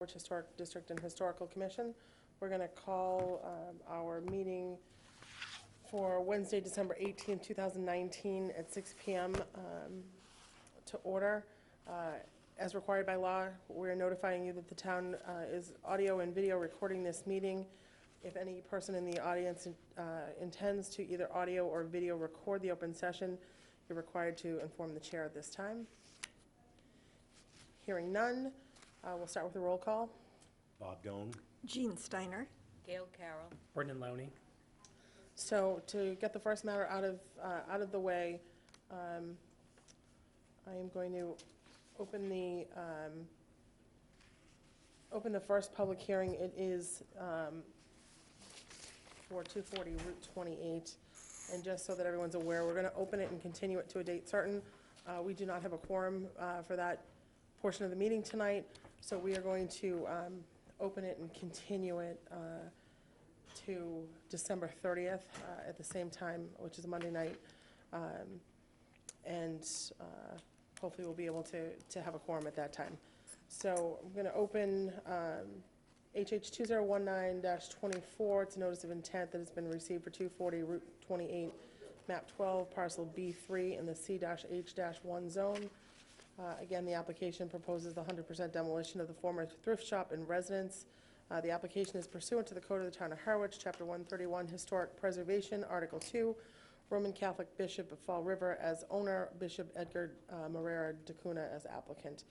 Harwich Historic District and Historical Commission. We're going to call our meeting for Wednesday, December 18th, 2019 at 6 p.m. To order. As required by law, we're notifying you that the town is audio and video recording this meeting. If any person in the audience intends to either audio or video record the open session, you're required to inform the chair at this time. Hearing none, we'll start with a roll call. Bob Doan. Jean Steiner. Gail Carroll. Brendan Lowney. So to get the first matter out of the way, I am going to open the first public hearing. It is for 240 Route 28. And just so that everyone's aware, we're going to open it and continue it to a date certain. We do not have a quorum for that portion of the meeting tonight, so we are going to open it and continue it to December 30th at the same time, which is a Monday night, and hopefully we'll be able to have a quorum at that time. So I'm going to open HH 2019-24. It's a notice of intent that has been received for 240 Route 28, map 12, parcel B3 in the C-H-1 zone. Again, the application proposes the 100% demolition of the former thrift shop and residence. The application is pursuant to the Code of the Town of Harwich, Chapter 131, Historic Preservation, Article 2, Roman Catholic Bishop of Fall River as owner, Bishop Edgar Moreira da Cunha as applicant.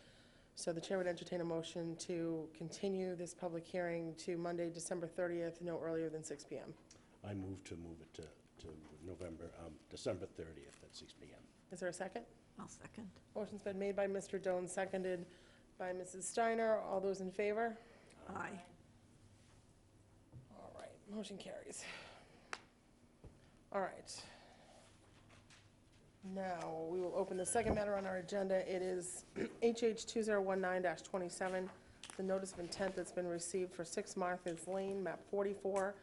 So the chair would entertain a motion to continue this public hearing to Monday, December 30th, no earlier than 6 p.m. I move to move it to December 30th at 6 p.m. Is there a second? I'll second. Motion's been made by Mr. Doan, seconded by Mrs. Steiner. All those in favor? Aye. All right, motion carries. All right. Now, we will open the second matter on our agenda. It is HH 2019-27, the notice of intent that's been received for 6 Martha's Lane, map 44,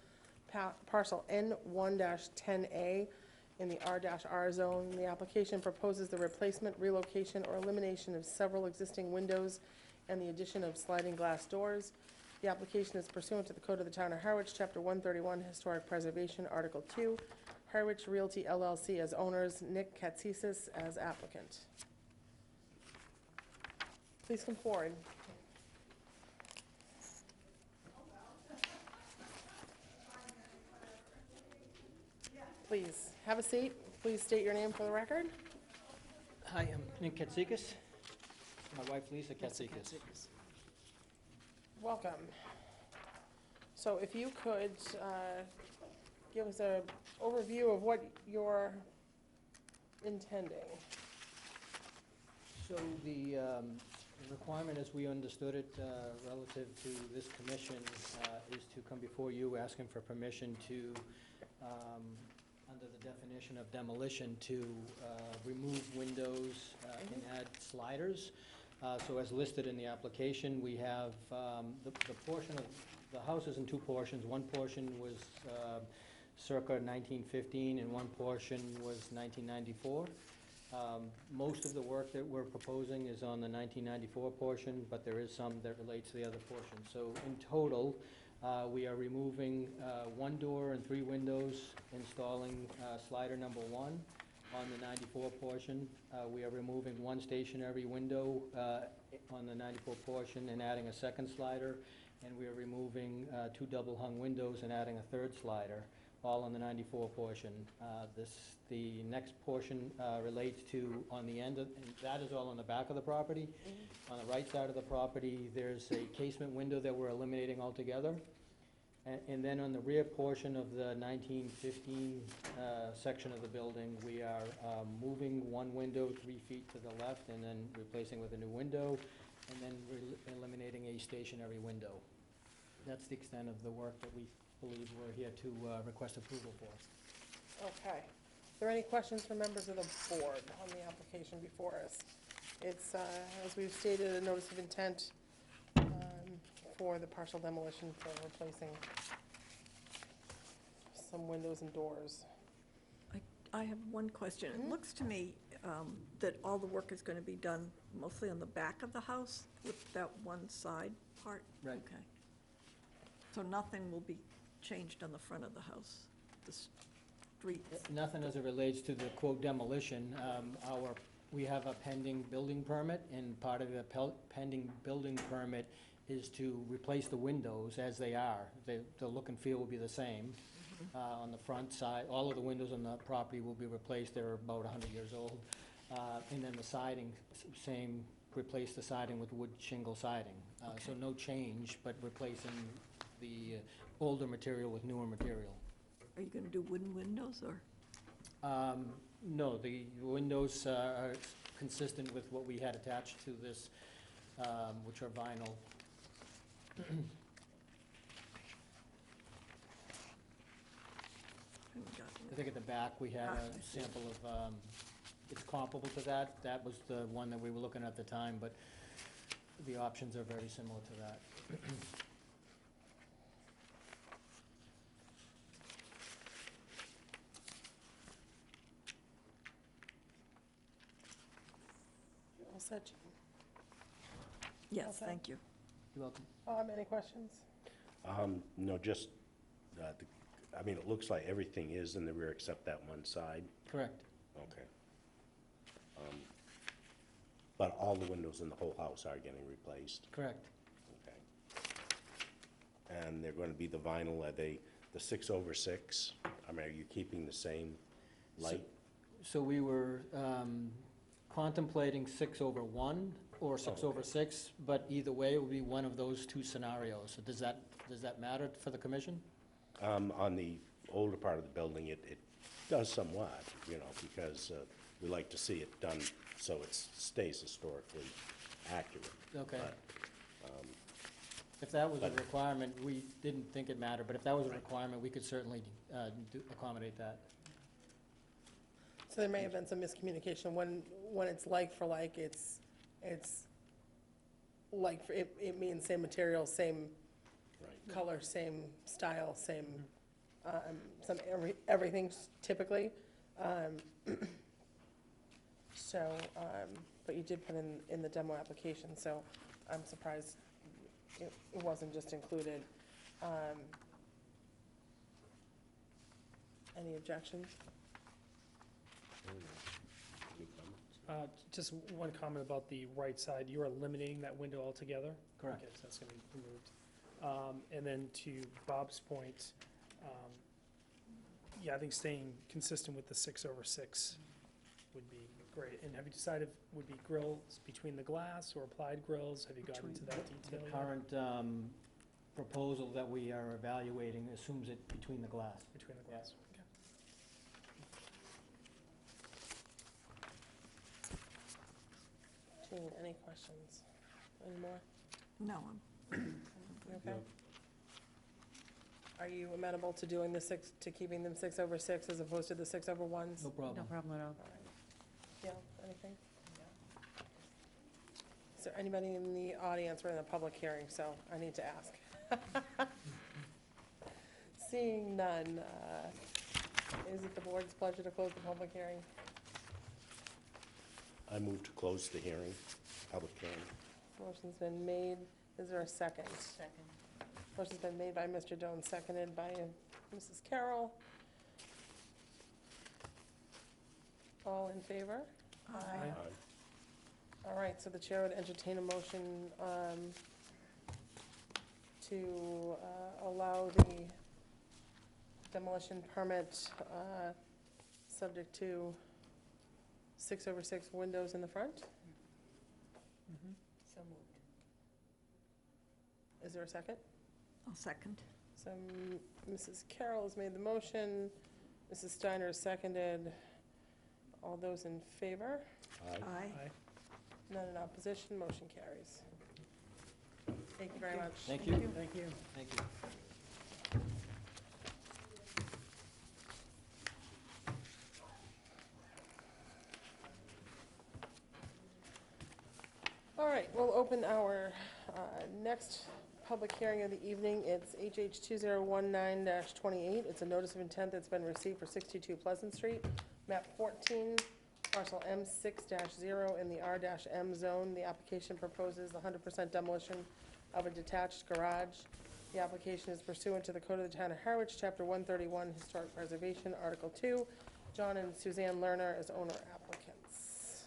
parcel N1-10A in the R-R zone. The application proposes the replacement, relocation, or elimination of several existing windows and the addition of sliding glass doors. The application is pursuant to the Code of the Town of Harwich, Chapter 131, Historic Preservation, Article 2, Harwich Realty LLC as owners, Nick Katsisis as applicant. Please come forward. Please, have a seat. Please state your name for the record. Hi, I'm Nick Katsikas. My wife Lisa Katsikas. Welcome. So if you could give us an overview of what you're intending. So the requirement, as we understood it, relative to this commission, is to come before you asking for permission to, under the definition of demolition, to remove windows and add sliders. So as listed in the application, we have the portion of the house is in 2 portions. One portion was circa 1915 and one portion was 1994. Most of the work that we're proposing is on the 1994 portion, but there is some that relates to the other portion. So in total, we are removing 1 door and 3 windows, installing slider number 1 on the 94 portion. We are removing 1 stationary window on the 94 portion and adding a 2nd slider, and we are removing 2 double hung windows and adding a 3rd slider, all on the 94 portion. The next portion relates to on the end of, and that is all on the back of the property. On the right side of the property, there's a casement window that we're eliminating altogether. And then on the rear portion of the 1915 section of the building, we are moving 1 window 3 feet to the left and then replacing with a new window, and then eliminating a stationary window. That's the extent of the work that we believe we're here to request approval for. Okay. Are there any questions from members of the board on the application before us? It's, as we've stated, a notice of intent for the partial demolition for replacing some windows and doors. I have one question. It looks to me that all the work is going to be done mostly on the back of the house with that one side part? Right. Okay. So nothing will be changed on the front of the house, the street? Nothing as it relates to the quote demolition. We have a pending building permit, and part of the pending building permit is to replace the windows as they are. The look and feel will be the same. On the front side, all of the windows on the property will be replaced. They're about 100 years old. And then the siding, same, replace the siding with wood shingle siding. So Okay. no change, but replacing the older material with newer material. Are you gonna do wooden windows, or? No, the windows are consistent with what we had attached to this, which are vinyl. I think at the back, we had Ah, a I see. sample of, it's comparable to that. That was the one that we were looking at the time, but the options are very similar to that. All set, Jean? Yes, Okay. thank you. You're welcome. Any questions? No, just, I mean, it looks like everything is in the rear except that one side. Correct. Okay. But all the windows in the whole house are getting replaced? Correct. Okay. And they're going to be the vinyl, are they the 6/6? I mean, are you keeping the same light? So we were contemplating 6/1 or 6/6, but either way, it would be one of those two scenarios. So does that matter for the commission? On the older part of the building, it does somewhat, you know, because we like to see it done so it stays historically accurate. Okay. But, If that was a but- requirement, we didn't think it mattered, but if that was a Right. requirement, we could certainly accommodate that. So there may have been some miscommunication. When it's like for like, it's like, it means same material, same Right. color, same style, same, everything typically. So, but you did put in the demo application, so I'm surprised it wasn't just included. Any objections? Any comments? Just one comment about the right side. You are eliminating that window altogether? Correct. Okay, so that's going to be removed. And then to Bob's point, yeah, I think staying consistent with the 6/6 would be great. And have you decided would be grills between the glass or applied grills? Have you gotten into that The detail yet? current proposal that we are evaluating assumes it between the glass. Between the glass, okay. Jean, any questions? Any more? No, You okay? Are you amenable to doing to keeping them 6/6 as opposed to the 6/1s? No problem. problem at all. All right. Gail, anything? Is there anybody in the audience? We're in a public hearing, so I need to ask. Seeing none, is it the board's pleasure to close the public hearing? I move to close the hearing, public hearing. Motion's been made. Is there a second? Second. Motion's been made by Mr. Doan, seconded by Mrs. Carroll. All in favor? Aye. Aye. All right, so the chair would entertain a motion to allow the demolition permit subject to 6/6 windows in the front. So moved. Is there a second? I'll second. So Mrs. Carroll has made the motion, Mrs. Steiner has seconded. All those in favor? Aye. Aye. Aye. None in opposition, motion carries. Thank you very much. Thank you. Thank you. Thank you. All right, we'll open our next public hearing of the evening. It's HH 2019-28. It's a notice of intent that's been received for 62 Pleasant Street, map 14, parcel M6-0 in the R-M zone. The application proposes 100% demolition of a detached garage. The application is pursuant to the Code of the Town of Harwich, Chapter 131, Historic Preservation, Article 2. John and Suzanne Lerner as owner applicants.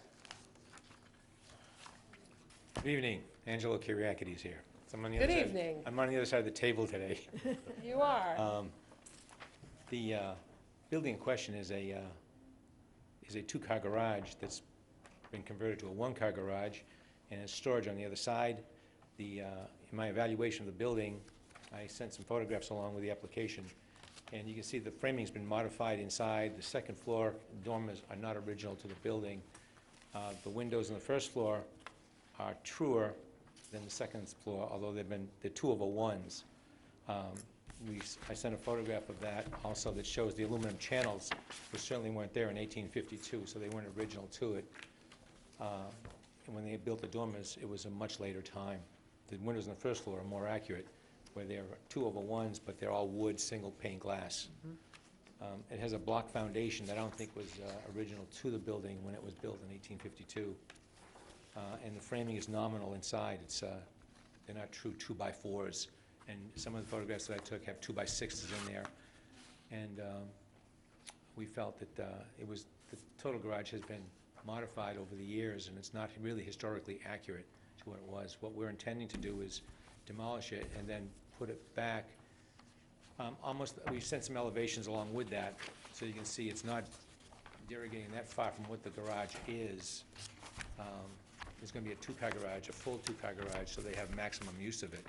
Good evening, Angelo Kyriakides here. So I'm on the Good other side- evening. I'm on the other side of the table today. You are. The building in question is a two-car garage that's been converted to a one-car garage, and it's storage on the other side. In my evaluation of the building, I sent some photographs along with the application, and you can see the framing's been modified inside. The second floor dormers are not original to the building. The windows on the first floor are truer than the second floor, although they're 2/1s. I sent a photograph of that also that shows the aluminum channels, which certainly weren't there in 1852, so they weren't original to it. And when they built the dormers, it was a much later time. The windows on the first floor are more accurate, where they're 2/1s, but they're all wood, single pane glass. It has a block foundation that I don't think was original to the building when it was built in 1852. And the framing is nominal inside. They're not true 2x4s. And some of the photographs that I took have 2x6s in there. And we felt that the total garage has been modified over the years, and it's not really historically accurate to what it was. What we're intending to do is demolish it and then put it back. We sent some elevations along with that, so you can see it's not derogating that far from what the garage is. It's going to be a two-car garage, a full two-car garage, so they have maximum use of it.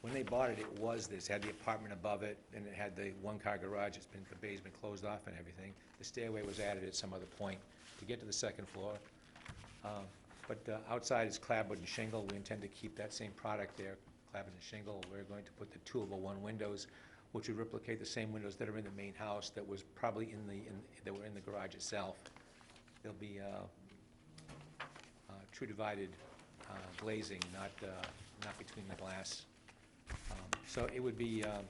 When they bought it, it was this, had the apartment above it, and it had the one-car garage. The bay's been closed off and everything. The stairway was added at some other point to get to the second floor. But outside is clapboard and shingle. We intend to keep that same product there, clapboard and shingle. We're going to put the 2/1 windows, which would replicate the same windows that are in the main house that was probably that were in the garage itself. There'll be true divided glazing, not between the glass. So it would be a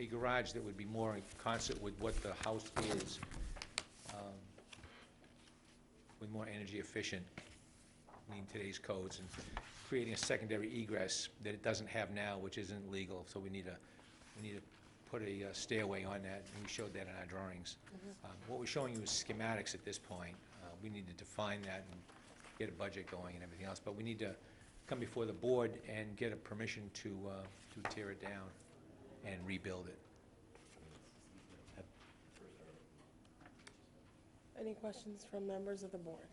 garage that would be more in concert with what the house is, with more energy efficient in today's codes, and creating a secondary egress that it doesn't have now, which isn't legal. So we need to put a stairway on that, and we showed that in our drawings. What we're showing you is schematics at this point. We need to define that and get a budget going and everything else, but we need to come before the board and get a permission to tear it down and rebuild it. Any questions from members of the board?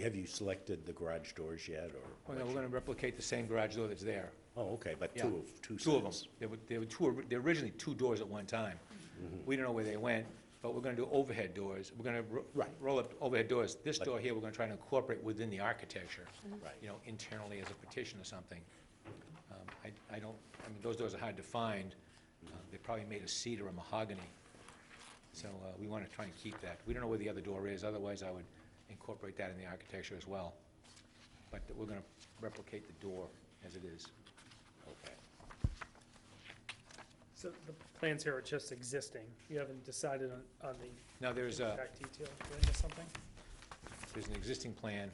Have you selected the garage doors yet, or? Well, no, we're gonna replicate the same garage door that's there. Oh, okay, but Yeah. two Two of them. sets. There were originally two doors at one time. We don't know where they went, but we're gonna do overhead doors. We're gonna roll up overhead doors. This door here, we're gonna try to incorporate within the architecture. Right. You know, internally as a petition or something. I mean, those doors are hard to find. They're probably made of cedar or mahogany. So we wanna try and keep that. We don't know where the other door is, otherwise I would incorporate that in the architecture as well. But we're gonna replicate the door as it is. Okay. So the plans here are just existing. You haven't decided on the Now, there's exact detail. Did I miss something? an existing plan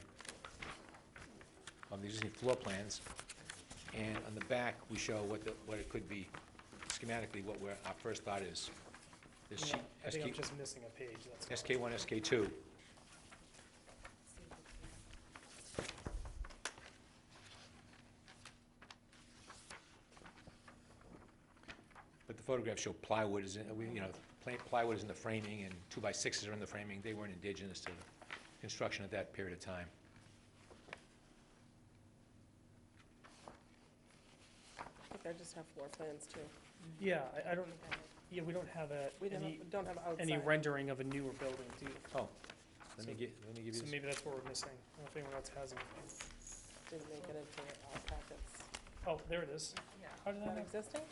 of the existing floor plans, and on the back, we show what it could be schematically, what our first thought is. This sheet, I think I'm just missing a page, that's all. SK1, SK2. But the photographs show plywood plywood is in the framing, and 2x6s are in the framing. They weren't indigenous to construction at that period of time. I think I just have floor plans too. Yeah, I don't, yeah, we don't have We don't have outside. any rendering of a newer building, do you? Oh, let me give you So this. maybe that's what we're missing. I don't know if anyone else has anything. Didn't make it into our packets. Oh, there it is. How did Not that, existing?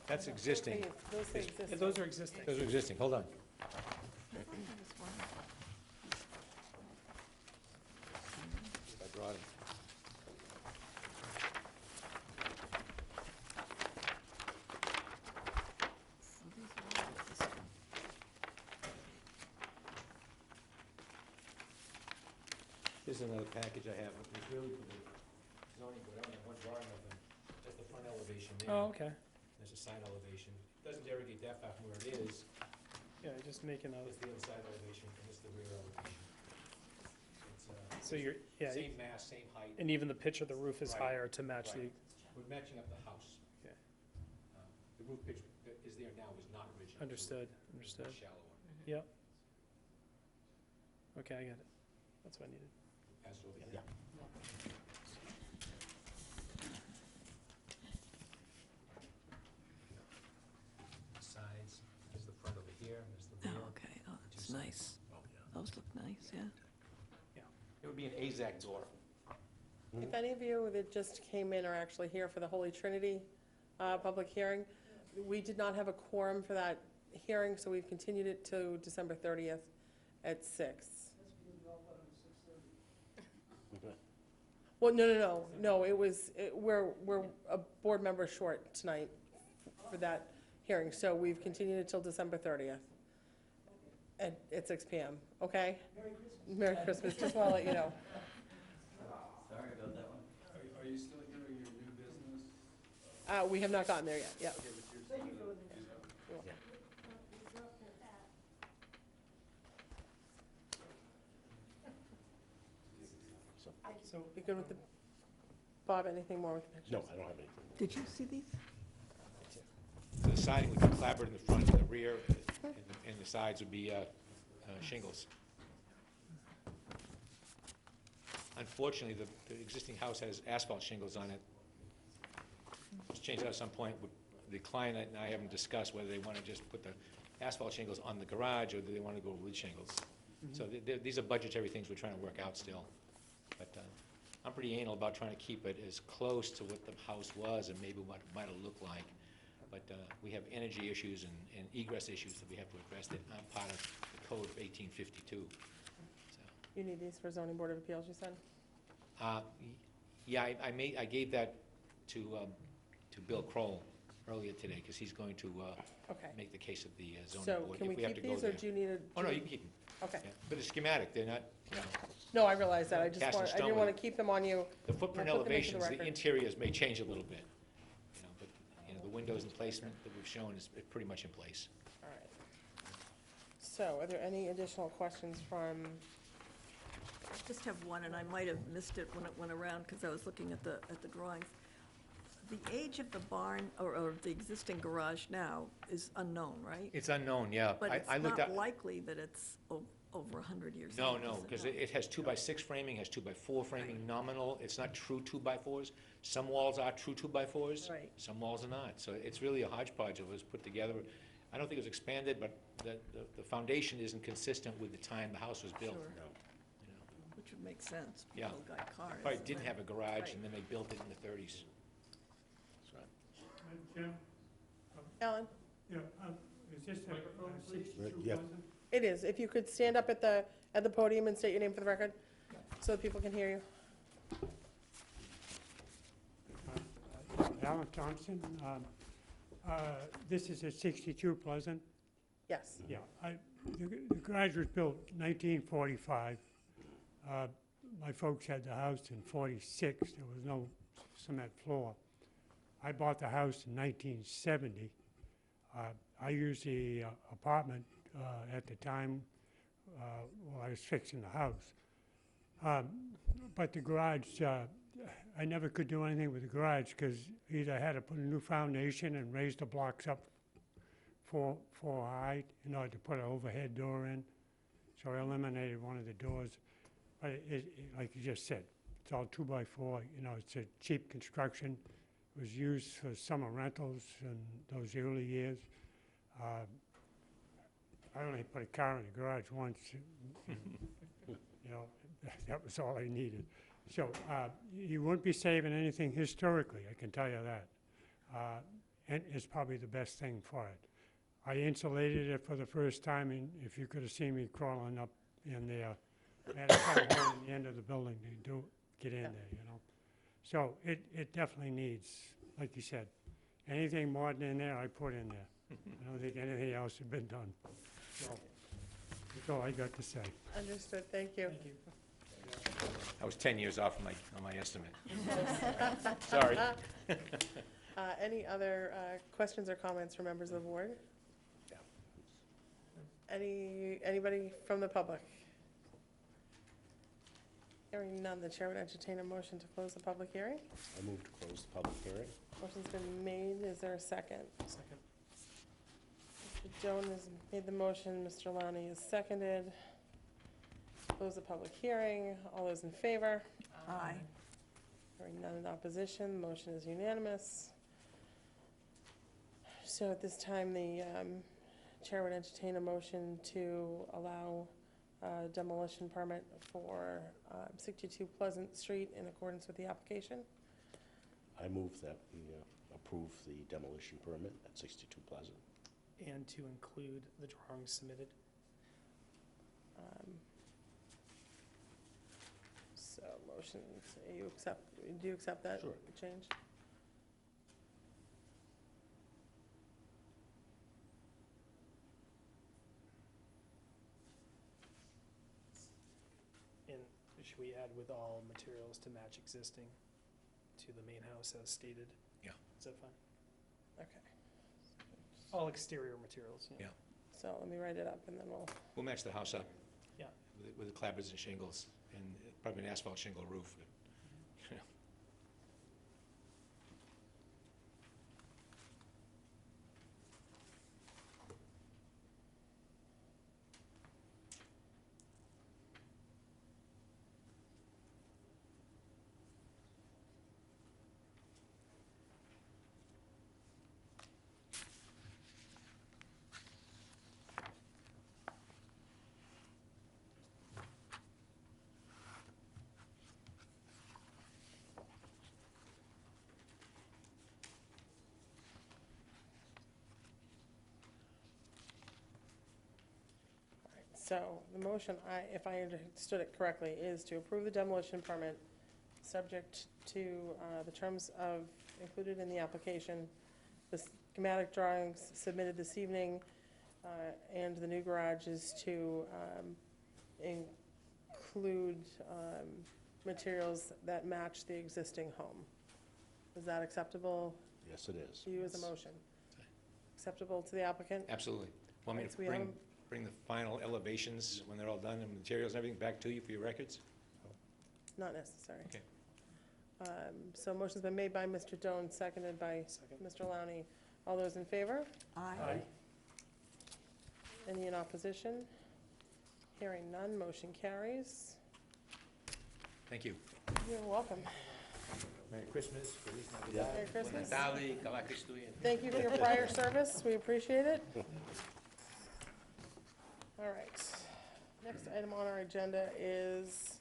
That's existing. Those say It's- yeah, existing. those are existing. Those are existing. Hold on. I thought there was one. I brought them. So these are all existing. This is another package I have, it's really for the zoning, but I only have one drawing of them. That's the front elevation there. Oh, okay. There's a side elevation. Doesn't derogate that far from where it is. Yeah, just making a, There's the other side elevation, and this is the rear elevation. so you're, yeah, Same mass, same height. and even the pitch of the roof is Right, higher to match the, right. We're matching up the house. Okay. The roof pitch that is there now was not original. understood, It was understood. shallower. Yep. Okay, I get it. That's what I needed. Pass it over Yeah. here. Sides, there's the front over here, and there's the rear. Oh, okay, oh, Two that's sides. nice. Oh, yeah. Those look nice, yeah. It would be an AZAC door. If any of you that just came in are actually here for the Holy Trinity public hearing, we did not have a quorum for that hearing, so we've continued it to December 30th at 6. Okay. Well, no, it was, we're a board member short tonight for that hearing, so we've continued it till December 30th at 6 PM, okay? Merry Christmas, just want to let you know. Sorry about that one. Are you still doing your new business? We have not gotten there yet, yeah. Okay, but you're still Yeah. So, You good with the, Bob, anything more with the pictures? No, I don't have anything. Did you see these? So the siding would be clapboard in the front and the rear, and the sides would be shingles. Unfortunately, the existing house has asphalt shingles on it. Let's change that at some point. The client and I haven't discussed whether they want to just put the asphalt shingles on the garage, or do they want to go with wood shingles. So these are budgetary things we're trying to work out still. But I'm pretty anal about trying to keep it as close to what the house was and maybe what it might have looked like. But we have energy issues and egress issues that we have to address that aren't part of the code of 1852. So, You need these for zoning board of appeals, you said? yeah, I gave that to Bill Kroll earlier today, because he's going to Okay. make the case of the zoning So board can we if we have keep to go these, or there. do you need a? Oh, no, you can keep them. Okay. Yeah. But it's schematic, they're not, you know, No, I realize that. I just Cast in want, I stone didn't with want to keep them on you. the footprint We'll put them into the elevations, the record. interiors may change a little bit, you know, but, you know, the windows and placement that we've shown is pretty much in place. All right. So are there any additional questions from, I just have one, and I might have missed it when it went around, because I was looking at the drawings. The age of the barn, or the existing garage now, is unknown, right? It's unknown, yeah. But I it's looked not up. likely that it's over 100 years No, old, no, is it because not? it has 2x6 framing, has 2x4 framing nominal. It's not true 2x4s. Some walls are true 2x4s. Right. Some walls are not. So it's really a hodgepodge of was put together. I don't think it was expanded, but the foundation isn't consistent with the time the house was built. Sure. You know. Which would make sense. Yeah. People got cars. Probably didn't have a garage, Right. and then they built it in the 30s. Jim? Alan? Yeah, is this a 62 Yeah. Pleasant? It is. If you could stand up at the podium and state your name for the record, so that people can hear you. Alan Thompson. This is at 62 Pleasant? Yes. Yeah, the garage was built 1945. My folks had the house in 46. There was no cement floor. I bought the house in 1970. I used the apartment at the time while I was fixing the house. But the garage, I never could do anything with the garage, because either I had to put a new foundation and raise the blocks up 4 high in order to put an overhead door in. So I eliminated one of the doors. But like you just said, it's all 2x4. You know, it's a cheap construction. It was used for summer rentals in those early years. I only put a car in the garage once. You know, that was all I needed. So you wouldn't be saving anything historically, I can tell you that. And it's probably the best thing for it. I insulated it for the first time, and if you could have seen me crawling up in there, I had to cut a hole in the end of the building to get in Yeah. there, you know. So it definitely needs, like you said, anything modern in there, I put in there. I don't think anything else has been done. So that's all I got to say. Understood. Thank you. thank you. I was 10 years off on my estimate. Sorry. Any other questions or comments from members of the board? Yeah. Anybody from the public? Hearing none, the chair would entertain a motion to close the public hearing. I move to close the public hearing. Motion's been made, is there a second? Second. Mr. Jones has made the motion, Mr. Lowney has seconded. Close the public hearing, all those in favor? Aye. Hearing none in opposition, motion is unanimous. So at this time, the chair would entertain a motion to allow demolition permit for 62 Pleasant Street in accordance with the application. I move that we approve the demolition permit at 62 Pleasant. And to include the drawings submitted. So motion, do you accept that Sure. change? And should we add with all materials to match existing to the main house as stated? Yeah. Is that fine? Okay, All exterior materials, yeah. Yeah. so let me write it up and then we'll, We'll match the house up. Yeah. With the clappers and shingles, and probably an asphalt shingle roof. so the motion, if I understood it correctly, is to approve the demolition permit subject to the terms of, included in the application, the schematic drawings submitted this evening, and the new garage is to include materials that match the existing home. Is that acceptable Yes, it is. to you as a motion? Acceptable to the applicant? Absolutely. Want me Right, to so we have bring the final elevations when they're all done, and materials and everything back to you for your records? Not necessary. Okay. So motion's been made by Mr. Doan, seconded by Second. Mr. Lowney. All those in favor? Aye. Any in opposition? Hearing none, motion carries. Thank you. You're welcome. Merry Christmas. Feliz Yeah. Navidad. Merry Christmas. Buon Natale, Kala Kristuin. Thank you for your prior service, we appreciate it. All right, next item on our agenda is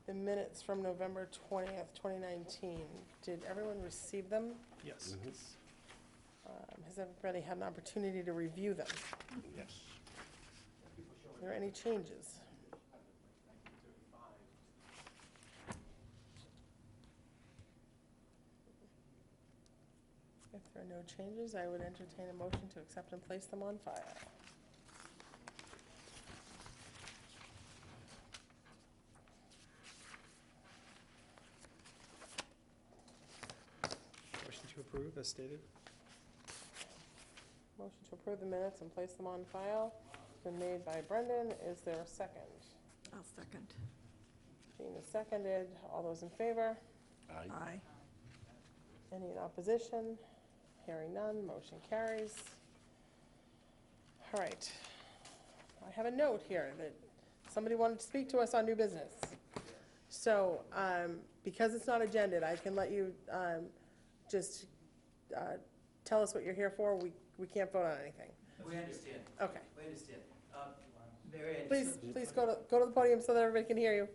the minutes from November 20th, 2019. Did everyone receive them? Yes. Has everybody had an opportunity to review them? Yes. Are there any changes? If there are no changes, I would entertain a motion to accept and place them on file. Motion to approve as stated? Motion to approve the minutes and place them on file. It's been made by Brendan. Is there a second? I'll second. Jean is seconded. All those in favor? Aye. Aye. Any in opposition? Hearing none, motion carries. All right. I have a note here that somebody wanted to speak to us on new business. So, because it's not agended, I can let you just tell us what you're here for. We can't vote on anything. We understand. Okay. We understand. Mary, I Please, just- please go to the podium so that everybody can hear you.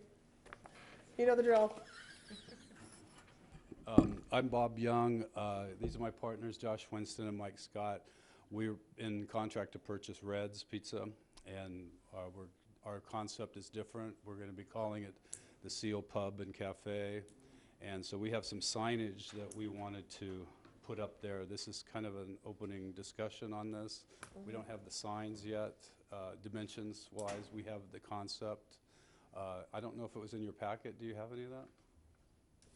You know the drill. I'm Bob Young. These are my partners, Josh Winston and Mike Scott. We're in contract to purchase Red's Pizza, and our concept is different. We're going to be calling it the Seal Pub and Cafe. And so we have some signage that we wanted to put up there. This is kind of an opening discussion on this. We don't have the signs yet, dimensions-wise. We have the concept. I don't know if it was in your packet. Do you have any of that?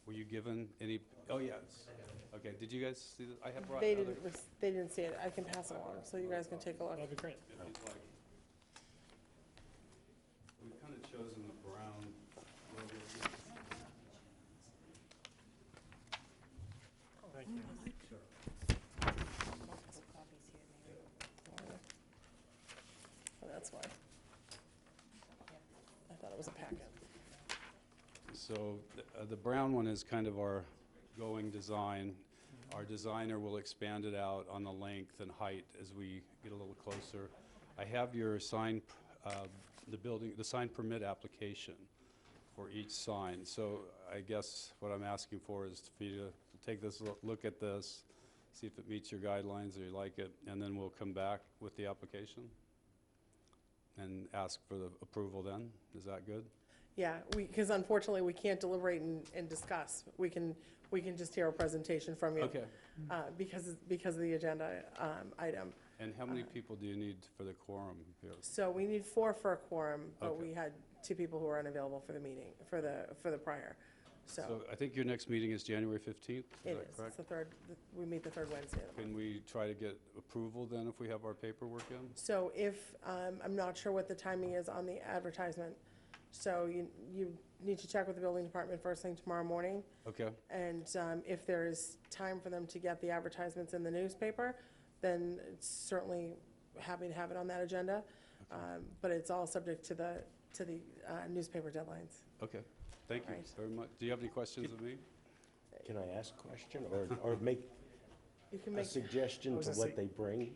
Were you given any, oh, yeah. Okay, did you guys see that? I have brought They other. didn't see it. I can pass it along, so you guys can take a look. That'd be great. If you'd like. We've kind of chosen the brown logo. Thank you. Oh, that's why. I thought it was a packet. So the brown one is kind of our going design. Our designer will expand it out on the length and height as we get a little closer. I have your sign, the sign permit application for each sign. So I guess what I'm asking for is for you to take this, look at this, see if it meets your guidelines or you like it, and then we'll come back with the application and ask for the approval then. Is that good? Yeah, because unfortunately, we can't deliberate and discuss. We can just hear a presentation from you. Okay. Because of the agenda item. And how many people do you need for the quorum here? So we need 4 for a quorum, but Okay. we had 2 people who were unavailable for the meeting, for the prior. So I think your next meeting is January 15th, It is that is, it's correct? the third, we meet the third Wednesday of the month. Can we try to get approval then if we have our paperwork in? So if, I'm not sure what the timing is on the advertisement, so you need to check with the building department first thing tomorrow morning. Okay, And if there is time for them to get the advertisements in the newspaper, then it's certainly happy to have it on that agenda. But it's all subject to the newspaper deadlines. okay. Thank you Right. very much. Do you have any questions of me? Can I ask a question or make You can a make, suggestion was to gonna what say- they bring?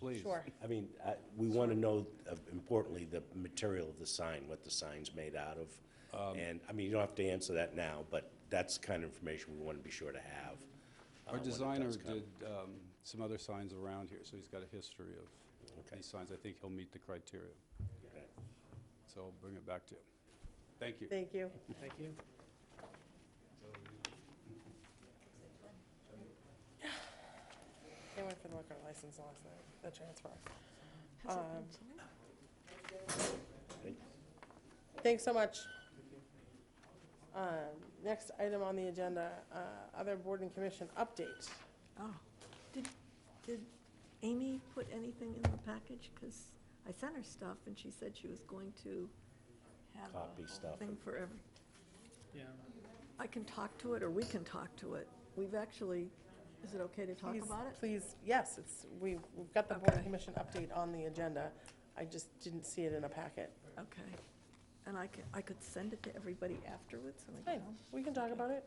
Please. sure. I mean, we want to know, importantly, the material of the sign, what the sign's made out of. And, I mean, you don't have to answer that now, but that's the kind of information we want to be sure to have. Our when it designer does come. did some other signs around here, so he's got a history of Okay. these signs. I think he'll meet the criteria. Okay. So I'll bring it back to you. Thank you. Thank you. Thank you. Can't wait for the liquor license last night, the transfer. Has it been sold? Thanks so much. Next item on the agenda, other board and commission update. Oh, did Amy put anything in the package? Because I sent her stuff and she said she was going to have Copy a stuff. thing for every, Yeah. I can talk to it or we can talk to it. We've actually, is it okay to talk Please- about it? Please, yes, we've got the board and Okay. commission update on the agenda. I just didn't see it in a packet. Okay. And I could send it to everybody afterwards and I Fine, can we can talk about it.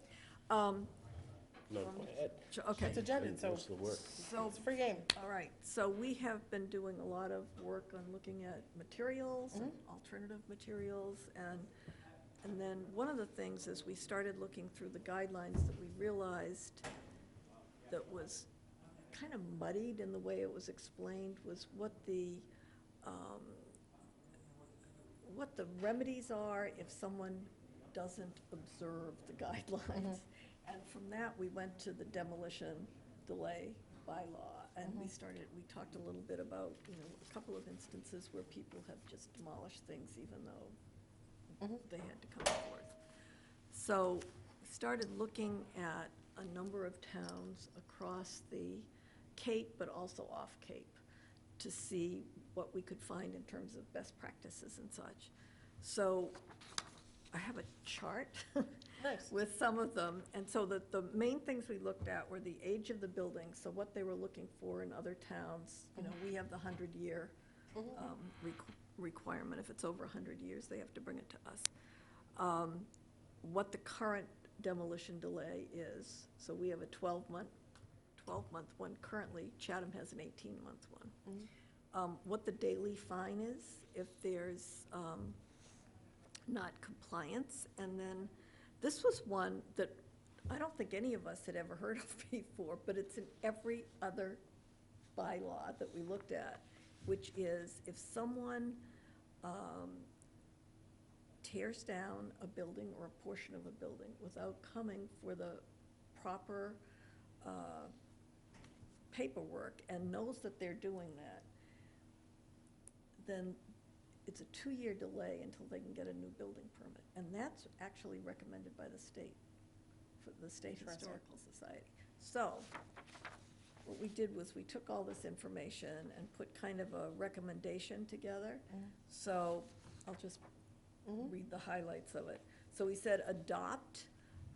No, go ahead. Okay. It's agended, so Most of the work. So it's a free game. all right, so we have been doing a lot of work on looking at materials and Mm-hmm. alternative materials, and then one of the things is we started looking through the guidelines that we realized that was kind of muddied in the way it was explained was what the remedies are if someone doesn't observe the guidelines. And from that, we went to the demolition delay bylaw, and we talked a little bit about, a couple of instances where people have just demolished things even though they had to come forth. So, started looking at a number of towns across the Cape, but also off Cape, to see what we could find in terms of best practices and such. So, I have a chart Nice. with some of them, and so the main things we looked at were the age of the building, so what they were looking for in other towns. We have the 100-year requirement. If it's over 100 years, they have to bring it to us. What the current demolition delay is, so we have a 12-month one. Currently, Chatham has an 18-month one. What the daily fine is, if there's not compliance, and then this was one that I don't think any of us had ever heard of before, but it's in every other bylaw that we looked at, which is if someone tears down a building or a portion of a building without coming for the proper paperwork and knows that they're doing that, then it's a 2-year delay until they can get a new building permit. And that's actually recommended by the state, for the State Interesting. Historical Society. So, what we did was we took all this information and put kind of a recommendation together. So, I'll just read the highlights of it. So we said, adopt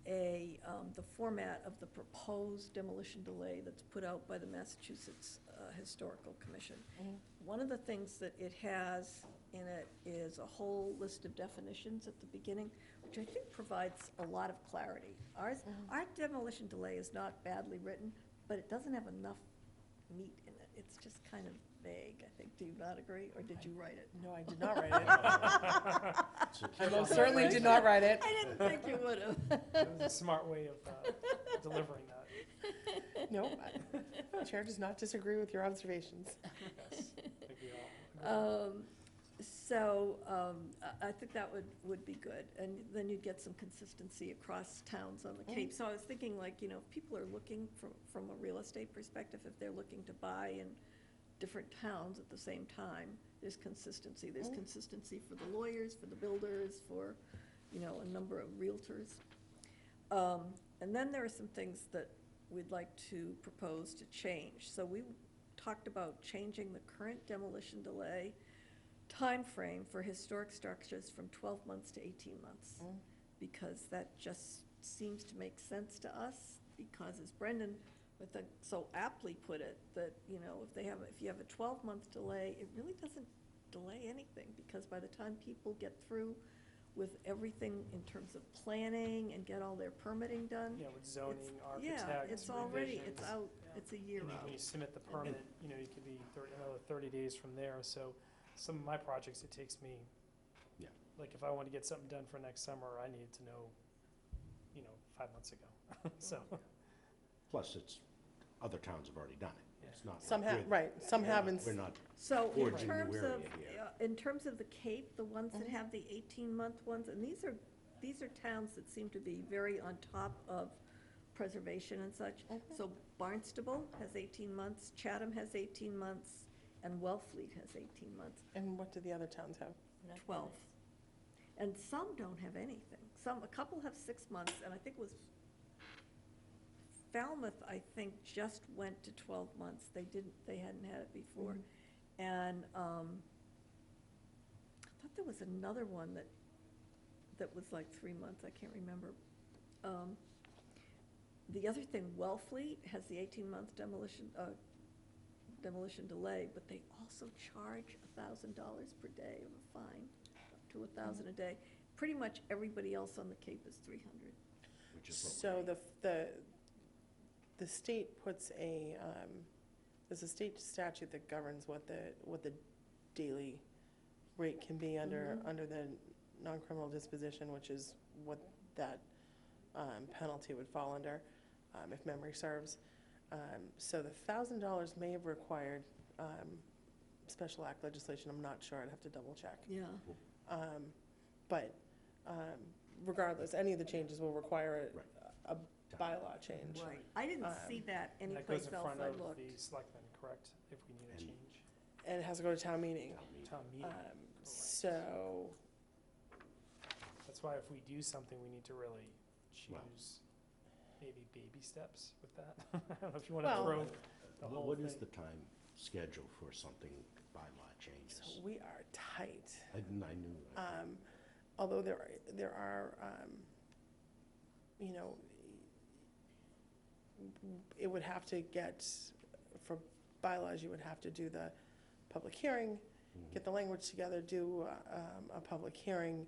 the format of the proposed demolition delay that's put out by the Massachusetts Historical Commission. One of the things that it has in it is a whole list of definitions at the beginning, which I think provides a lot of clarity. Our demolition delay is not badly written, but it doesn't have enough meat in it. It's just kind of vague, I think. Do you not agree, or did you write it? No, I did not write it. I most certainly did not write it. I didn't think you would have. It was a smart way of delivering that. No, Chair does not disagree with your observations. Yes, I think we all agree. I think that would be good, and then you'd get some consistency across towns on the Cape. So I was thinking, like, you know, if people are looking from a real estate perspective, if they're looking to buy in different towns at the same time, there's consistency. There's consistency for the lawyers, for the builders, for, you know, a number of realtors. And then there are some things that we'd like to propose to change. So we talked about changing the current demolition delay timeframe for historic structures from 12 months to 18 months. Because that just seems to make sense to us, because as Brendan so aptly put it, that, you know, if you have a 12-month delay, it really doesn't delay anything, because by the time people get through with everything in terms of planning and get all their permitting done. Yeah, with zoning, Yeah, architects, it's already, it's revisions. out, it's a year And then out. when you submit the permit, you know, you could be another 30 days from there. So some of my projects, it takes me, Yeah. like if I want to get something done for next summer, I needed to know, you know, 5 months ago. So, Plus, it's, other towns have already done it. It's not Some like have, we're- right, some haven't. We're not, So in forging new terms of, area here. in terms of the Cape, the ones that have the 18-month ones, and these are towns that seem to be very on top of preservation and such. So Barnstable has 18 months, Chatham has 18 months, and Wellfleet has 18 months, And what do the other towns have? 12. And some don't have anything. A couple have 6 months, and I think it was Falmouth, I think, just went to 12 months. They hadn't had it before. And I thought there was another one that was like 3 months, I can't remember. The other thing, Wellfleet has the 18-month demolition delay, but they also charge $1,000 per day of a fine, up to $1,000 a day. Pretty much everybody else on the Cape is $300. which is what So the state puts there's a state statute that governs what the daily rate can be under the non-criminal disposition, which is what that penalty would fall under, if memory serves. So the $1,000 may have required special act legislation. I'm not sure. I'd have to double check. Yeah. But regardless, any of the changes will require a bylaw change. Right. I didn't see that and that anyplace goes in else front I of looked. the selectmen, correct? If we need a And- change. And it has to go to town meeting. Town meeting. So, That's why if we do something, we need to really Well- choose maybe baby steps with that. I don't know if you want to Well- throw the whole What is thing. the time schedule for something bylaw changes? so we are tight. I knew, Although there are, you know, it would have to get, for bylaws, you would have to do the public hearing, get the language together, do a public hearing,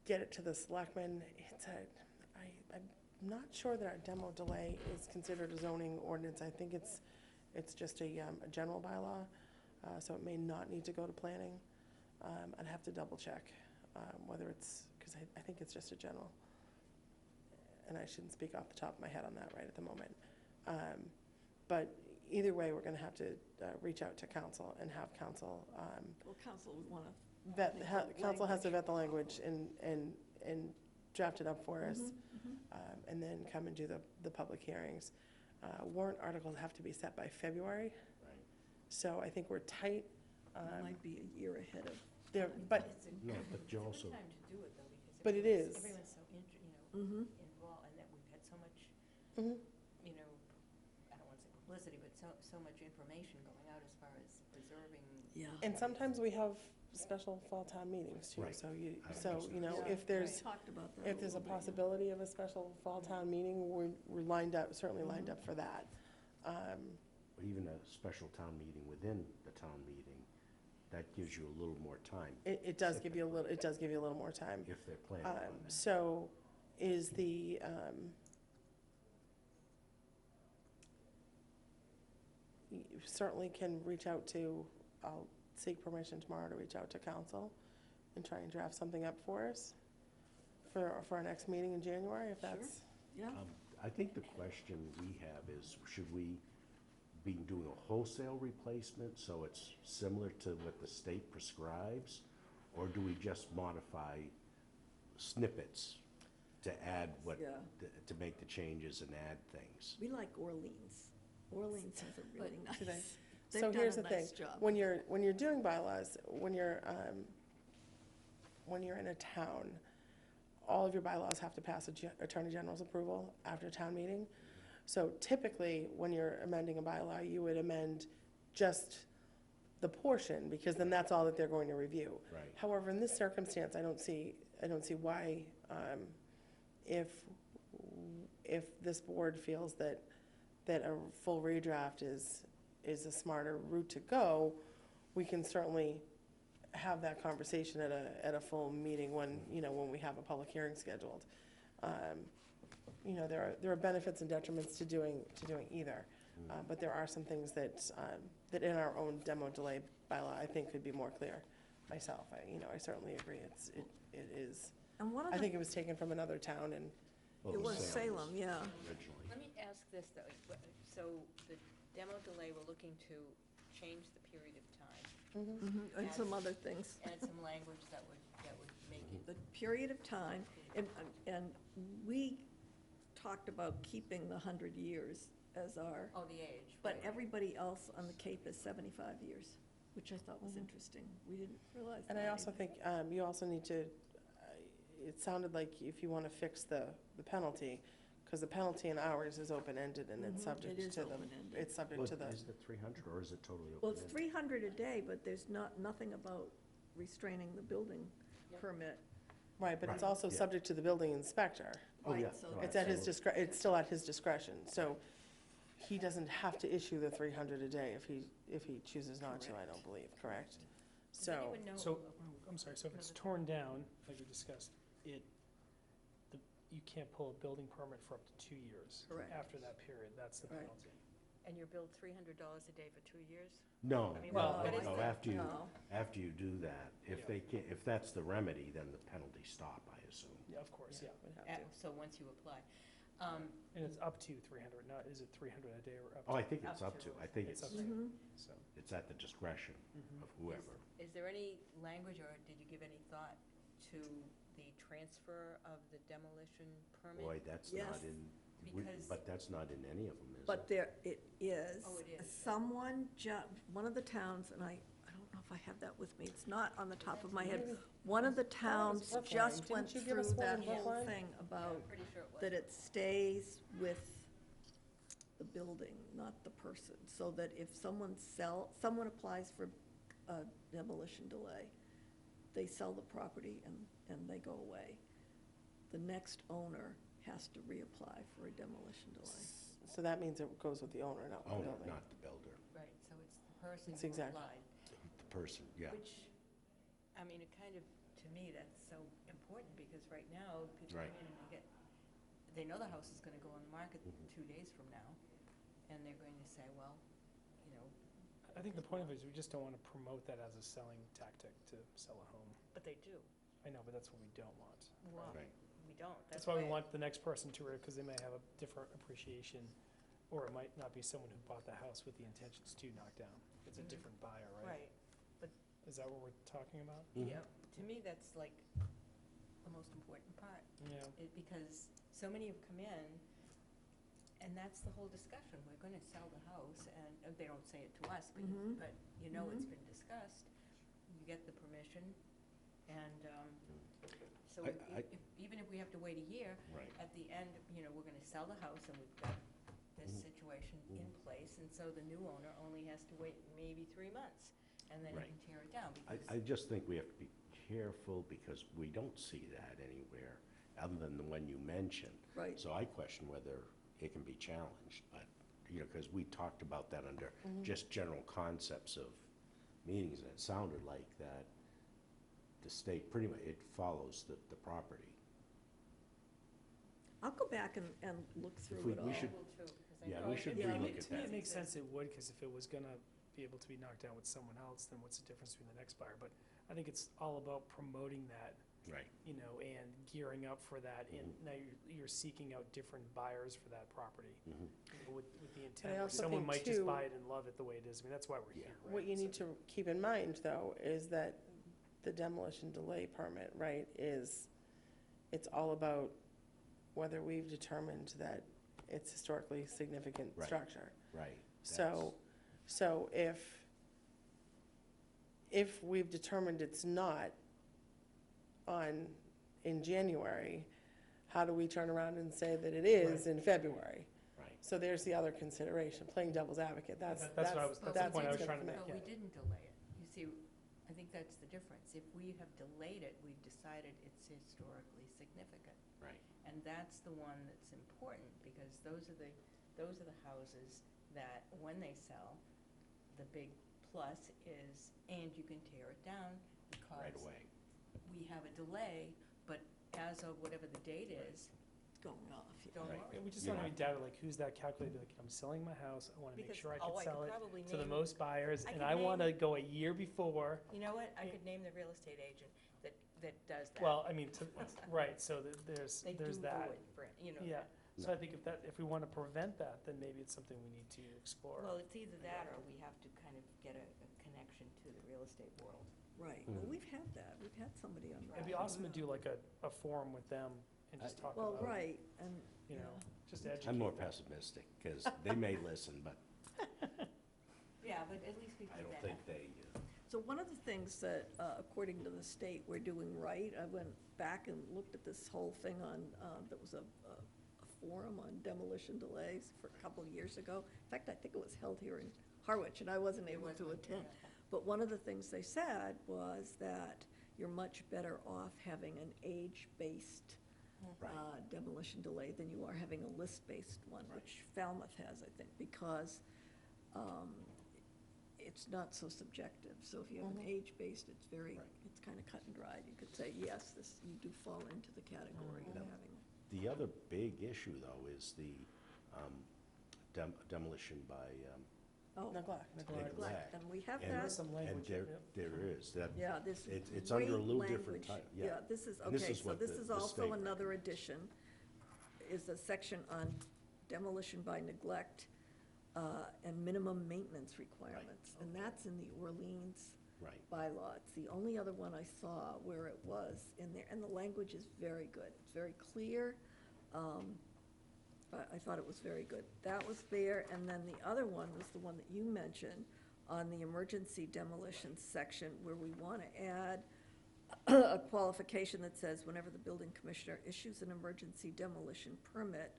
get it to the selectmen. I'm not sure that our demo delay is considered a zoning ordinance. I think it's just a general bylaw, so it may not need to go to planning. I'd have to double check whether it's, because I think it's just a general. And I shouldn't speak off the top of my head on that right at the moment. But either way, we're going to have to reach out to council and have council Well, council would want to, vet, Make the council has to language. vet the language and draft it up for us, and then come and do the public hearings. Warrant articles have to be set by February. Right. So I think we're tight. It might be a year ahead of, There, but, No, but you also, Time to do it though, because But it everyone's- is. everyone's so Mhm. involved, and that we've had so much, Mhm. you know, I don't want to say publicity, but so much information going out as far as preserving. yeah. and sometimes we have special fall town meetings too, Right. so I you know, Yeah, if there's, Talked about that if there's a little bit, yeah. possibility of a special fall town meeting, we're lined up, certainly lined up for that. even a special town meeting within the town meeting, that gives you a little more time It does give you a little, it does give you a little more time. if they're planning on it. So is the, you certainly can reach out to, I'll seek permission tomorrow to reach out to council and try and draft something up for us for our next meeting in January, if Sure. that's, Yeah, I think the question we have is, should we be doing a wholesale replacement, so it's similar to what the state prescribes? Or do we just modify snippets to add what, Yeah. to make the changes and add things? we like Orleans. Orleans has a really do they? nice, So they've done here's a the thing, nice job. when you're doing bylaws, when you're in a town, all of your bylaws have to pass Attorney General's approval after town meeting. So typically, when you're amending a bylaw, you would amend just the portion, because then that's all that they're going to review. Right. However, in this circumstance, I don't see why, if this board feels that a full redraft is a smarter route to go, we can certainly have that conversation at a full meeting when we have a public hearing scheduled. There are benefits and detriments to doing either, but there are some things that in our own demo delay bylaw, I think could be more clear myself. I certainly agree, it is. And one of I the, think it was taken from another town, and Well, it was Salem, yeah. Originally. Let me ask this though, so the demo delay, we're looking to change the period of time, Mhm, and some other things. add some language that would make it, The period of time, and we talked about keeping the 100 years as our, oh, the age. but right. everybody else on the Cape is 75 years, which I thought was interesting. We didn't realize that. And I also either. think you also need to, it sounded like if you want to fix the penalty, because the penalty in ours is open-ended and it's Mhm, subject it is to open-ended. it's subject Well, to the, is it 300 or is it totally open? Well, it's 300 a day, but there's nothing about restraining the building Yep. permit. right, but it's Right, also yeah. subject to the building inspector. Oh, yeah. Right, so no, It's at his absolutely. it's still at his discretion, so he doesn't have to issue the 300 a day if he chooses not to, I don't believe, correct? Does So, anyone know- So, I'm sorry, so if it's torn down, like we discussed, you can't pull a building permit for up to 2 years. Correct. After that period, that's the Right. penalty. And you're billed $300 a day for 2 years? No, I mean, Well, what is no, the- after No. you do that, if that's the remedy, then the penalties stop, I assume. Yeah, of course, yeah. would have to. So once you apply. And it's up to 300, not, is it 300 a day or up to? Oh, I think it's Up up to. to, I think It's it's, up to, Mhm. so. it's at the discretion of whoever. Is there any language, or did you give any thought to the transfer of the demolition permit? Boy, that's Yes. not in, Because- but that's not in any of them, is it? But there, it is. Oh, it is. Someone, one of the towns, and I don't know if I have that with me, it's not on the top of my head. One of the towns Brookline. just Didn't went you through give us one that in whole Brookline? thing about I'm pretty sure it was. that it stays with the building, not the person. So that if someone applies for a demolition delay, they sell the property and they go away. The next owner has to reapply for a demolition delay. So that means it goes with the owner, not with the Owner, building. not the builder, Right, so it's the person It's who exact- applied. the person, yeah. Which, I mean, it kind of, to me, that's so important, because right now, people Right. come in and they know the house is gonna go on the market Mhm. 2 days from now, and they're going to say, well, you know, I think the point of it is we just don't want to promote that as a selling tactic to sell a home. but they do. I know, but that's what we don't want. Well, Right. we don't. That's why we want the next person to, because they may have a different appreciation, or it might not be someone who bought the house with the intentions to knock down. It's a Mhm. different buyer, right? Right, Is that what we're talking about? Mhm. yeah, to me, that's like the most important part. Yeah. Because so many have come in, And that's the whole discussion. We're gonna sell the house, and they don't say it to us, but, Mhm. but you know it's been discussed. You get the permission, and, so even if we have to wait a year, Right. at the end, you know, we're gonna sell the house, and we've got this situation in place, and so the new owner only has to wait maybe 3 months, and then he Right. can tear it down, because. I just think we have to be careful because we don't see that anywhere other than the one you mentioned. Right. So I question whether it can be challenged, but, you know, because we talked about that under just general concepts of meetings, and it sounded like that the state pretty much, it follows the property. I'll go back and look through we- it we all. should- I will too, 'cause I Yeah, know we it- should Yeah, relook at To me, it that. makes sense it would, because if it was gonna be able to be knocked down with someone else, then what's the difference between the next buyer? But I think it's all about promoting that, Right. you know, and gearing up for that, and now you're seeking out different buyers for that property. Mhm. You know, with the intent, where also someone think, might just too, buy it and love it the way it is. I mean, that's why we're Yeah. here, right? What you need So- to keep in mind, though, is that the demolition delay permit, right, it's all about whether we've determined that it's historically significant Right. structure. Right. So if we've determined it's not in January, how do we turn around and say that it is in February? Right. So there's the other consideration, playing devil's advocate, that's That's what I was- But that's we the point I was didn't- trying to make, But yeah. we didn't delay it. You see, I think that's the difference. If we have delayed it, we've decided it's historically significant. Right. And that's the one that's important, because those are the houses that, when they sell, the big plus is, and you can tear it down Right because away. we have a delay, but as of whatever the date is, Going off, yeah. don't Right. worry. And we just You don't know. have any doubt, like, who's that calculator, like, I'm selling my house, I wanna make Because- sure I oh, can I sell could it probably to the name- most buyers, I and could I wanna name- go a year before. You know what? I could name the real estate agent that does that. Well, I mean, right, so there's They do that. do it, Brent, you know. Yeah, that. so I think if we wanna prevent that, then maybe it's something we need to explore. Well, it's either that or we have to kind of get a connection to the real estate world. Right, well, we've had that, we've had somebody on. It'd be awesome to do like a forum with them and just talk Well, about, right, and, you know, yeah. just educate. I'm more them. pessimistic because they may listen, but Yeah, but at least we I do don't that. think they, So one of the things that, according to the state, we're doing right, I went back and looked at this whole thing on, there was a forum on demolition delays for a couple of years ago. In fact, I think it was held here in Harwich, and I wasn't able to attend. But one of the things they said was that you're much better off having an age-based Right. demolition delay than you are having a list-based one, which Falmouth has, I think, because it's not so subjective. So if you have an age-based, it's very, Right. it's kind of cut and dried. You could say, yes, this, you do fall into the category of having. the other big issue though is the demolition by Oh, Neglect. neglect. and we have And- that. There's some And language, there, yep. there is, that, Yeah, this it's under a great little different language. ti- yeah. This is, And this okay, is so what this the- is the also state another recommends. addition, is a section on demolition by neglect and minimum maintenance requirements. And that's in the Orleans right, bylaw. It's the only other one I saw where it was in there, and the language is very good. It's very clear. I thought it was very good. That was there, and then the other one was the one that you mentioned on the emergency demolition section, where we want to add a qualification that says whenever the building commissioner issues an emergency demolition permit,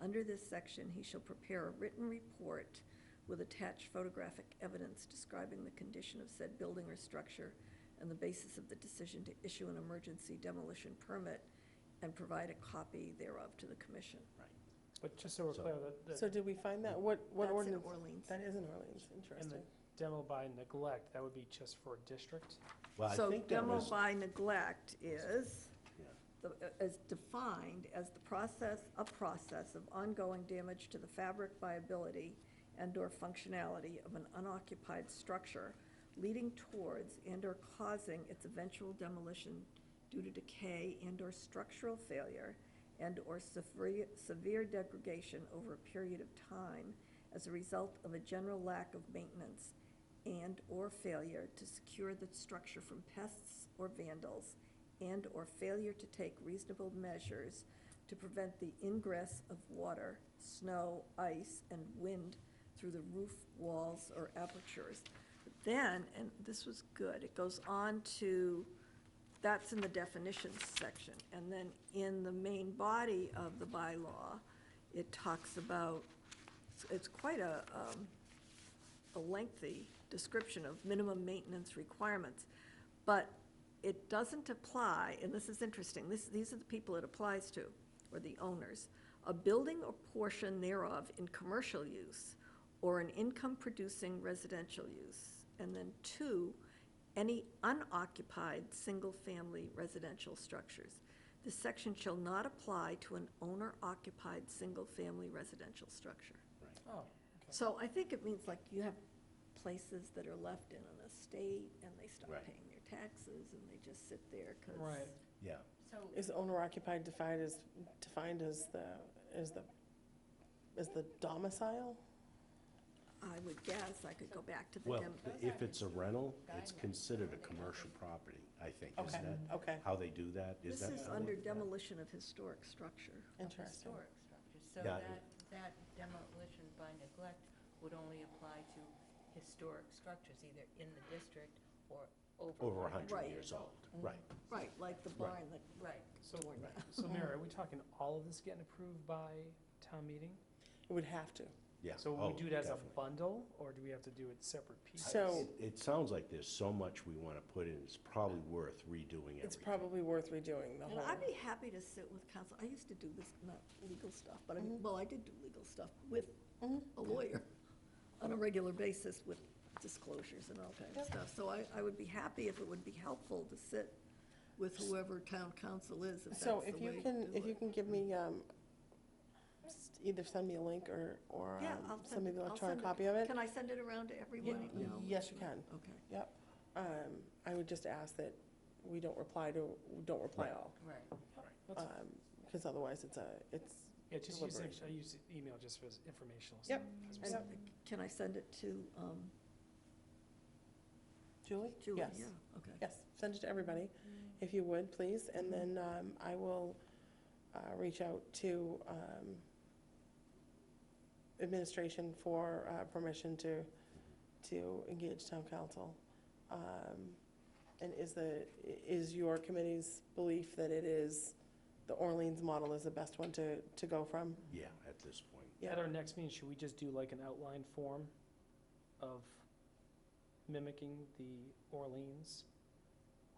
under this section, he shall prepare a written report with attached photographic evidence describing the condition of said building or structure and the basis of the decision to issue an emergency demolition permit, and provide a copy thereof to the commission. right. But just so we're So- clear, that So did we find that? What That's in ordinance? Orleans. That is in Orleans, and the interesting. demo by neglect, that would be just for a district? Well, I So think that demo was, by neglect is, yeah, is defined as a process of ongoing damage to the fabric viability and/or functionality of an unoccupied structure, leading towards and/or causing its eventual demolition due to decay and/or structural failure and/or severe degradation over a period of time as a result of a general lack of maintenance and/or failure to secure the structure from pests or vandals, and/or failure to take reasonable measures to prevent the ingress of water, snow, ice, and wind through the roof, walls, or apertures. Then, and this was good, it goes on to, that's in the definitions section. And then in the main body of the bylaw, it talks about, it's quite a lengthy description of minimum maintenance requirements. But it doesn't apply, and this is interesting, these are the people it applies to, or the owners. A building or portion thereof in commercial use or an income-producing residential use. And then 2, any unoccupied single-family residential structures. This section shall not apply to an owner-occupied single-family residential structure. Oh, okay. So I think it means like you have places that are left in an estate and they stop Right. paying their taxes and they just sit there because. Right. Yeah. So, Is owner occupied defined as the domicile? I would guess, I could go back to the. Well, dem- if it's a rental, it's considered a commercial property, I think, Okay, isn't that? okay, How they do that? This that is how under they- demolition of historic structure. interesting. historic structures, so Yeah. that demolition by neglect would only apply to historic structures, either in the district or over Over 100 Right. 100 years old, right. Right, like the Right. barn that Right. So, torn down. so Mary, are we talking all of this getting approved by town meeting? It would have to. Yeah. So Oh, we do it as a definitely. bundle, or do we have to do it separate pieces? So It sounds like there's so much we want to put in, it's probably worth redoing everything. it's probably worth redoing the And whole. I'd be happy to sit with counsel. I used to do this, not legal stuff, but I mean, well, I did do legal stuff with a lawyer on a regular basis with disclosures and all kinds of Yep. stuff. So I would be happy if it would be helpful to sit with whoever town council is, if that's the So way if to you do can, if you it. can give me, either send me a link or Yeah, I'll send me the I'll electronic send copy of it. Can I send it around to everybody? Y- No? Yes, you can. Okay. Yep. I would just ask that we don't reply all, Right. because otherwise it's Yeah, just use, deliberation. I use email just for informational Yep. stuff. 'cause we're And sending- can I send it to Julie? Julie? Yes. Yeah, okay. Yes, send it to everybody, if you would, please, and then I will reach out to administration for permission to engage town council. And is your committee's belief that it is, the Orleans model is the best one to go from? Yeah, at this point. Yeah. At our next meeting, should we just do like an outline form of mimicking the Orleans?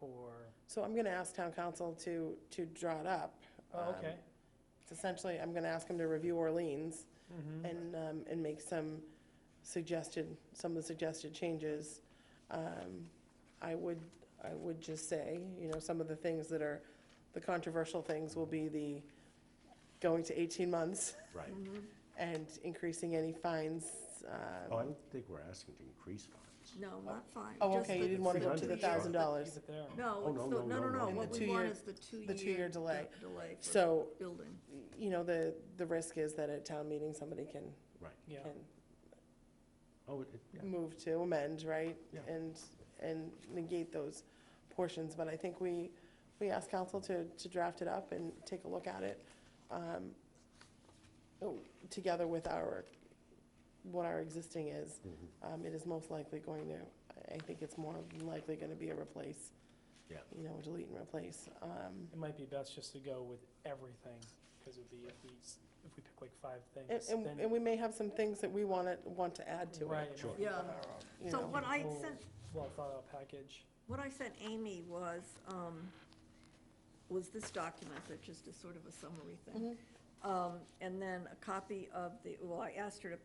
Or, So I'm gonna ask town council to draw it up. oh, okay. It's essentially, I'm gonna ask them to review Orleans Mhm. and make some of the suggested changes. I would just say, some of the things that are, the controversial things will be the going to 18 months Right. and increasing any fines. Oh, I don't think we're asking to increase fines. No, not fine. Oh, just okay, you didn't want to go to the two-year- $1,000. Keep it there. No, Oh, it's no, the, no, no, no, no, no, no. And what the we want 2-year is the two-year two-year delay. delay for So, building. the risk is that at town meeting, somebody can Yeah. Oh, yeah. move to amend, right? Yeah. And negate those portions, but I think we asked council to draft it up and take a look at it, together with what our existing is. Mhm. It is most likely going to, I think it's more than likely gonna be a replace. Yeah. Delete and replace. It might be best just to go with everything, because it'd be, if we pick like 5 And, things, and then. and we may have some things that we want to add to it. Right. Sure. Yeah. you So know. what I whole sent, well-thought-out package. what I sent Amy was this document, that's just a sort of a summary thing. And then a copy of I asked her to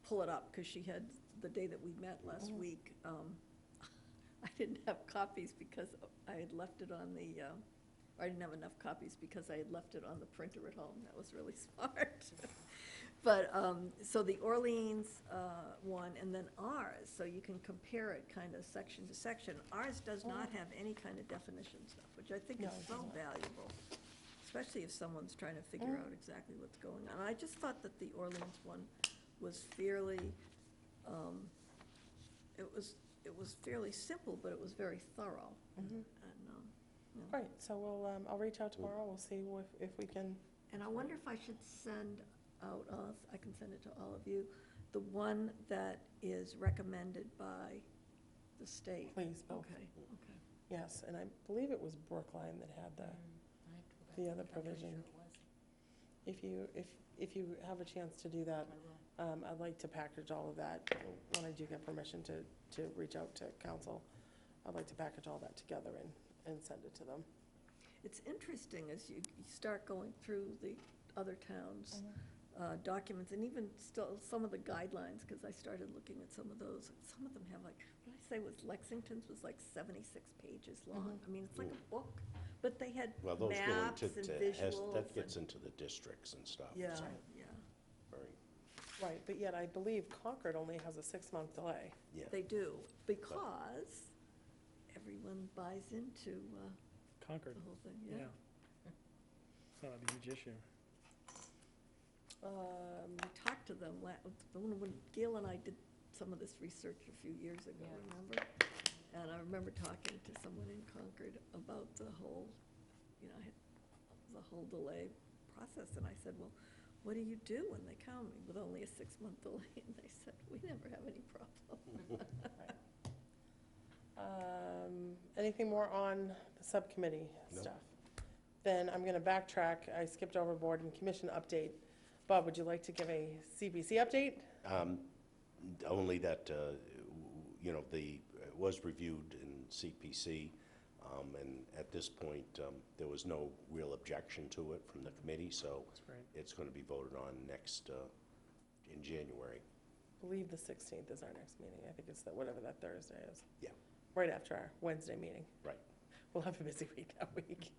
pull it up, because she had, the day that we met last week, I didn't have copies because I had left it on the, I didn't have enough copies because I had left it on the printer at home. That was really smart. But, so the Orleans one, and then ours, so you can compare it kind of section to section. Ours does not have any kind of definition stuff, which I think No, is it so doesn't. valuable, especially if someone's trying to figure out exactly what's going on. I just thought that the Orleans one was fairly, it was fairly simple, but it was very thorough. Mhm. And, Right, so I'll reach out tomorrow, we'll see if we can, And I wonder if I should send out, I can send it to all of you, the one that is recommended by the state. Please, both. Okay, okay. Yes, and I believe it was Brookline that had the other provision. If you have a chance to do that, I'd like to package all of that when I do get permission to reach out to council. I'd like to package all that together and send it to them. It's interesting as you start going through the other towns' documents, and even still some of the guidelines, because I started looking at some of those. Some of them have like, what did I say was Lexington's was like 76 pages long. I mean, it's like a book, but they had Well, those go maps into, and to visuals. that gets into the districts and stuff. Yeah, so yeah, very- Right, but yet I believe Concord only has a 6-month delay. Yeah. they do, because everyone buys into Concord, the whole thing, yeah. yeah. It's not a huge issue. I talked to them, when Gail and I did some of this research a few years ago, Yeah. remember? And I remember talking to someone in Concord about the whole, the whole delay process, and I said, well, what do you do when they come with only a 6-month delay? And they said, we never have any problem. Anything more on the subcommittee No. stuff? Then I'm going to backtrack. I skipped over board and commission update. Bob, would you like to give a CPC update? Only that, it was reviewed in CPC, and at this point, there was no real objection to it from the committee, so That's great. it's going to be voted on next, in January. I believe the 16th is our next meeting. I think it's whatever that Thursday is. Yeah. Right after our Wednesday meeting. Right. We'll have a busy week that week.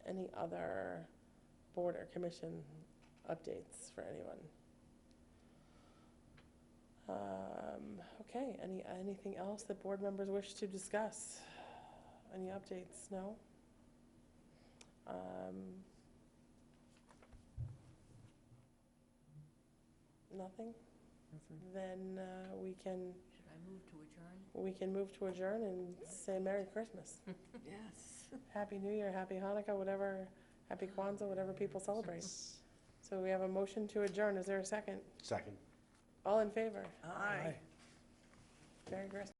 Any other board or commission updates for anyone? Okay, anything else that board members wish to discuss? Any updates? No? Nothing? Then we can Should I move to adjourn? move to adjourn and say Merry Christmas. Yes. Happy New Year, Happy Hanukkah, whatever, Happy Kwanzaa, whatever people celebrate. So we have a motion to adjourn. Is there a second? Second. All in favor? Aye. Merry Christmas.